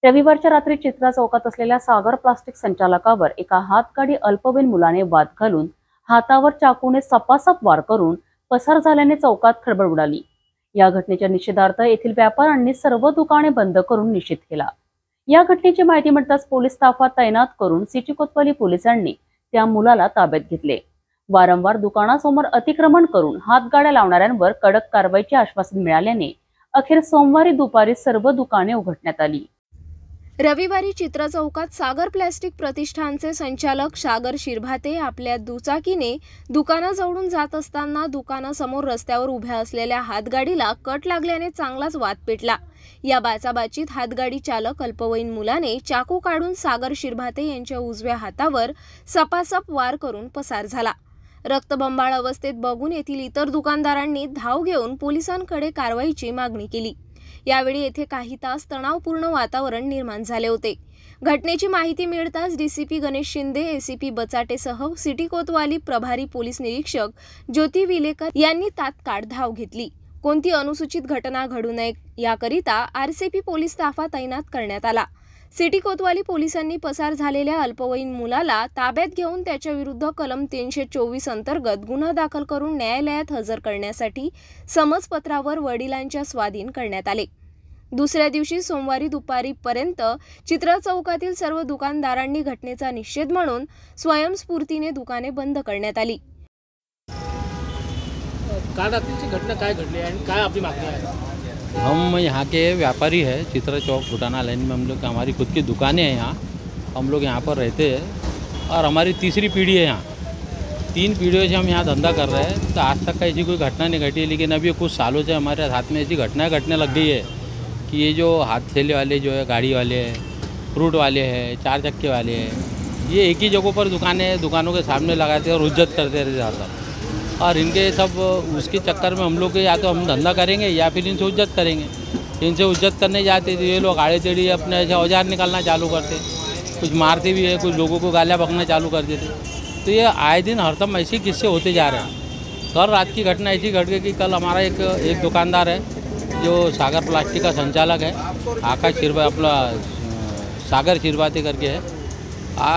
रविवारच्या रात्री चित्रा चौकात असलेल्या सागर प्लास्टिक संचालकावर एका हातगाडी अल्पवयीन मुलाने वाद घालून हातावर चाकूने सपासप वार करून पसार झाल्याने चौकात खळबळ उडाली। या घटनेच्या निषेधार्थ येथील व्यापाऱ्यांनी सर्व दुकाने बंद करून निषेध केला। या घटनेची माहिती मिळताच पोलीस ताफा तैनात करून सिटी कोतवाली पोलिसांनी त्या मुलाला ताब्यात घेतले। वारंवार दुकानासमोर अतिक्रमण करून हातगाड्या लावणाऱ्यांवर कडक कारवाईचे आश्वासन मिळाल्याने अखेर सोमवारी दुपारी सर्व दुकाने उघडण्यात आली। रविवारी चित्रा चौकात सागर प्लास्टिक प्रतिष्ठानचे संचालक सागर शिरभाते आपल्या दुचाकीने दुकानाजवळून जात असताना दुकानासमोर रस्त्यावर उभ्या असलेल्या हातगाडीला कट लागल्याने चांगलाच वाद पेटला। या बाचाबाचीत हातगाडी चालक अल्पवयीन मुलाने चाकू काढून सागर शिरभाते यांच्या उजव्या हातावर सपासप वार करून पसार झाला। रक्तबंबाळ अवस्थेत बघून येथील इतर दुकानदारांनी धाव घेऊन पोलिसांकडे कारवाईची मागणी केली। यावेळी येथे काही तास तणावपूर्ण वातावरण निर्माण झाले होते। घटनेची माहिती मिळताच डीसीपी गणेश शिंदे, एसीपी बचाटेसह सिटी कोतवाली प्रभारी पोलीस निरीक्षक ज्योती विलेकर यांनी तात्काळ धाव घेतली। कोणती अनुसूचित घटना घडू नये याकरिता आरसीपी पोलीस ताफा तैनात करण्यात आला। सिटी कोतवाली पोलिसांनी पसार झालेल्या अल्पवयीन मुलाला ताब्यात घेऊन त्याच्या विरुद्ध कलम 324 अंतर्गत गुन्हा दाखल करून न्यायालयात हजर करण्यासाठी समजपत्रावर वडिलांच्या स्वाधीन करण्यात आले। दुसऱ्या दिवशी सोमवारी दुपारीपर्यंत चित्रा चौकातील सर्व दुकानदारांनी घटनेचा निषेध म्हणून स्वयंस्फूर्तीने दुकाने बंद करण्यात आली। घटना काय घडली आणि काय आपली मागणी आहे? हम यहाँ के व्यापारी हैं, चित्रा चौक भुटाना लाइन में हम लोग हमारी खुद की दुकानें हैं। यहाँ हम लोग यहाँ पर रहते हैं और हमारी तीसरी पीढ़ी है। यहाँ 3 पीढ़ियों से हम यहाँ धंधा कर रहे हैं। तो आज तक ऐसी कोई घटना नहीं घटी है, लेकिन अभी कुछ सालों से हमारे साथ में ऐसी घटनाएं घटने लग गई है कि ये जो हाथ ठेले वाले जो है, गाड़ी वाले हैं, फ्रूट वाले हैं, 4 चक्के वाले हैं, ये एक ही जगहों पर दुकानों के सामने लगाते हैं और उज्जत करते रहते ज़्यादा। और इनके सब उसके चक्कर में हम लोग या तो हम धंधा करेंगे या फिर इनसे उज्जत करेंगे। इनसे उज्जत करने जाते तो ये लोग आड़े टेढ़ी अपने ऐसे औजार निकालना चालू करते, कुछ मारते भी है, कुछ लोगों को गालियाँ बकना चालू कर देते। तो ये आए दिन हरदम ऐसे किस्से होते जा रहे हैं। कल रात की घटना ऐसी घट गई कि कल हमारा एक दुकानदार है जो सागर प्लास्टिक का संचालक है, आकाश शिरभा अपना सागर शिरभाते करके है।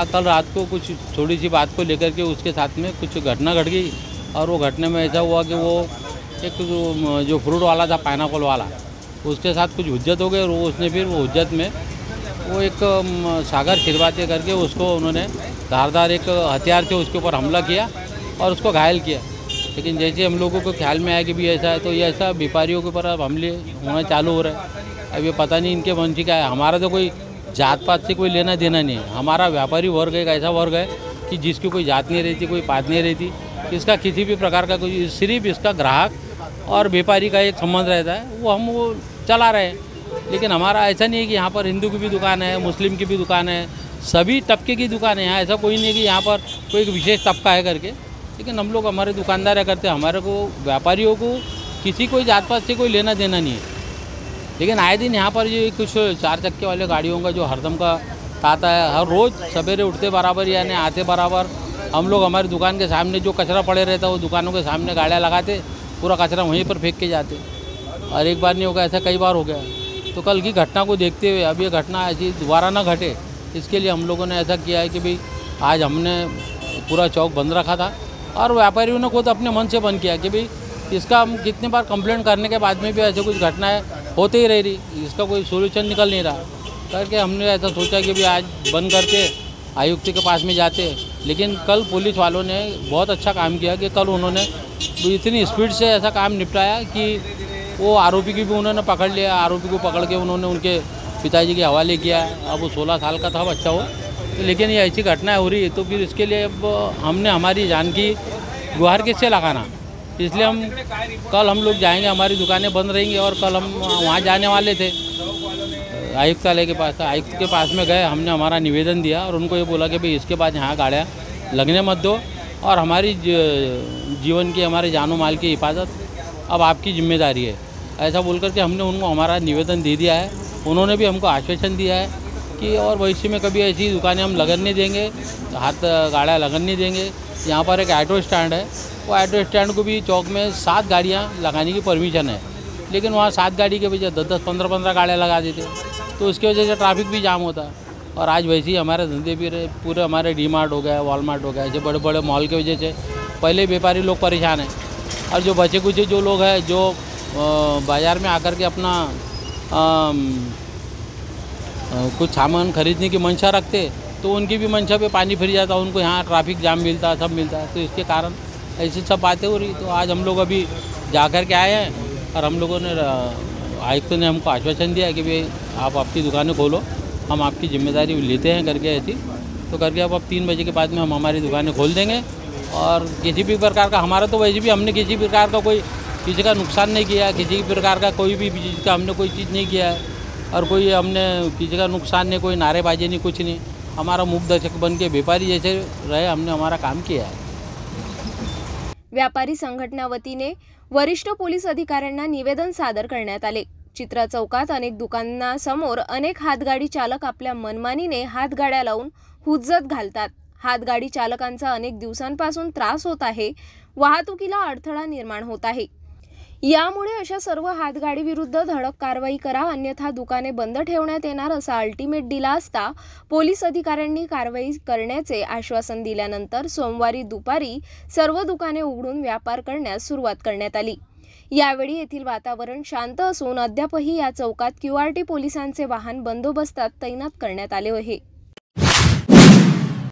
कल रात को कुछ थोड़ी सी बात को लेकर के उसके साथ में कुछ घटना घट गई और वो घटने में ऐसा हुआ कि वो एक जो फ्रूट वाला था, पाइनएप्पल वाला, उसके साथ कुछ हुज्जत हो गई और उसने फिर वो हुज्जत में वो एक सागर शिरभाते करके उसको उन्होंने धारदार एक हथियार से उसके ऊपर हमला किया और उसको घायल किया। लेकिन जैसे हम लोगों को ख्याल में आया कि भी ऐसा है, तो ये ऐसा व्यापारियों के ऊपर अब हमले होना चालू हो रहा है। अब ये पता नहीं इनके मन की क्या है। हमारा तो कोई जात पात से कोई लेना देना नहीं है। हमारा व्यापारी वर्ग एक ऐसा वर्ग है कि जिसकी कोई जात नहीं रहती, कोई पात नहीं रहती, इसका किसी भी प्रकार का कोई, सिर्फ इसका ग्राहक और व्यापारी का एक संबंध रहता है, वो चला रहे हैं। लेकिन हमारा ऐसा नहीं है कि यहाँ पर हिंदू की भी दुकान है, मुस्लिम की भी दुकान है, सभी तबके की दुकान है। यहाँ ऐसा कोई नहीं कि यहाँ पर कोई एक विशेष तबका है करके। लेकिन हम लोग हमारे दुकानदार करते हैं, हमारे को व्यापारियों को किसी कोई जात पात से कोई लेना देना नहीं है। लेकिन आए दिन यहाँ पर ये कुछ 4 चक्के वाले गाड़ियों का जो हरदम का आता है, हर रोज़ सवेरे उठते बराबर यानी आते बराबर हम लोग हमारी दुकान के सामने जो कचरा पड़े रहता है वो दुकानों के सामने गाड़ियाँ लगाते, पूरा कचरा वहीं पर फेंक के जाते। और एक बार नहीं होगा, ऐसा कई बार हो गया। तो कल की घटना को देखते हुए अब ये घटना ऐसी दोबारा ना घटे, इसके लिए हम लोगों ने ऐसा किया है कि भाई आज हमने पूरा चौक बंद रखा था और व्यापारियों ने खुद अपने मन से बंद किया कि भाई इसका हम कितने बार कंप्लेंट करने के बाद में भी ऐसे कुछ घटनाएँ होते ही रह रही, इसका कोई सोल्यूशन निकल नहीं रहा करके हमने ऐसा सोचा कि भाई आज बंद करके आयुक्त के पास में जाते। लेकिन कल पुलिस वालों ने बहुत अच्छा काम किया कि कल उन्होंने इतनी स्पीड से ऐसा काम निपटाया कि वो आरोपी की भी उन्होंने पकड़ लिया। आरोपी को पकड़ के उन्होंने उनके पिताजी के हवाले किया। अब वो 16 साल का था बच्चा वो। लेकिन ये ऐसी घटनाएं हो रही है तो फिर इसके लिए अब हमने हमारी जान की गुहार किससे लगाना, इसलिए कल हम लोग जाएंगे, हमारी दुकानें बंद रहेंगी। और कल हम वहाँ जाने वाले थे आयुक्तालय के पास। आयुक्त के पास में गए, हमने हमारा निवेदन दिया और उनको ये बोला कि भाई इसके बाद यहाँ गाड़ियाँ लगने मत दो और हमारी जीवन की, हमारे जानो माल की हिफाजत अब आपकी जिम्मेदारी है, ऐसा बोल करके हमने उनको हमारा निवेदन दे दिया है। उन्होंने भी हमको आश्वासन दिया है कि और भविष्य में कभी ऐसी दुकानें हम लगन नहीं देंगे, हाथ गाड़ियाँ लगन नहीं देंगे। यहाँ पर एक ऑटो स्टैंड है, वो ऑटो स्टैंड को भी चौक में 7 गाड़ियाँ लगाने की परमिशन है, लेकिन वहाँ 7 गाड़ी के बजाय 10-10, 15-15 गाड़ियाँ लगा देते। तो उसकी वजह से ट्रैफिक भी जाम होता है। और आज वैसे ही हमारे धंधे भी रहे, पूरे हमारे डी-मार्ट हो गया, वॉलमार्ट हो गया, ऐसे बड़े बड़े मॉल की वजह से पहले व्यापारी लोग परेशान हैं। और जो बचे कुछ जो लोग हैं जो बाज़ार में आकर के अपना कुछ सामान खरीदने की मंशा रखते, तो उनकी भी मंशा पे पानी फिर जाता, उनको यहाँ ट्रैफिक जाम मिलता, सब मिलता है। तो इसके कारण ऐसी सब बातें हो रही। तो आज हम लोग अभी जा कर के आए हैं और हम लोगों ने आयुक्त ने हमको आश्वासन दिया कि भाई आप अपनी दुकानें खोलो, हम आपकी जिम्मेदारी लेते हैं करके ऐसी। तो करके अब 3 बजे के बाद में हम हमारी दुकानें खोल देंगे। और किसी भी प्रकार का हमारा तो वैसे भी हमने किसी प्रकार का कोई किसी का नुकसान नहीं किया, किसी प्रकार का कोई भी चीज़ का हमने कोई चीज़ नहीं किया है, और कोई हमने किसी का नुकसान नहीं, कोई नारेबाजी नहीं, कुछ नहीं। हमारा मुख दर्शक बन के व्यापारी जैसे रहे, हमने हमारा काम किया है। व्यापारी संघटना वतीने वरिष्ठ पोलीस अधिकाऱ्यांना निवेदन सादर करण्यात आले। चित्रा चौकात अनेक दुकानांसमोर अनेक हातगाडी चालक आपल्या मनमानीने हातगाड्या लावून हुज्जत घालतात। हातगाडी चालकांचा अनेक दिवसांपासून त्रास होत आहे, वाहतुकीला अडथळा निर्माण होत आहे। यामुळे अशा सर्व हातगाडी विरुद्ध धडक कारवाई करा, अन्यथा दुकाने बंद ठेवण्यात येणार असा अल्टिमेट दिला असता पोलीस अधिकाऱ्यांनी कारवाई करण्याचे आश्वासन दिल्यानंतर सोमवारी दुपारी सर्व दुकाने उघडून व्यापार करण्यास सुरुवात करण्यात आली। यावेळी येथील वातावरण शांत असून अद्यापही या चौकात QRT पोलिसांचे वाहन बंदोबस्तात तैनात करण्यात आले आहे।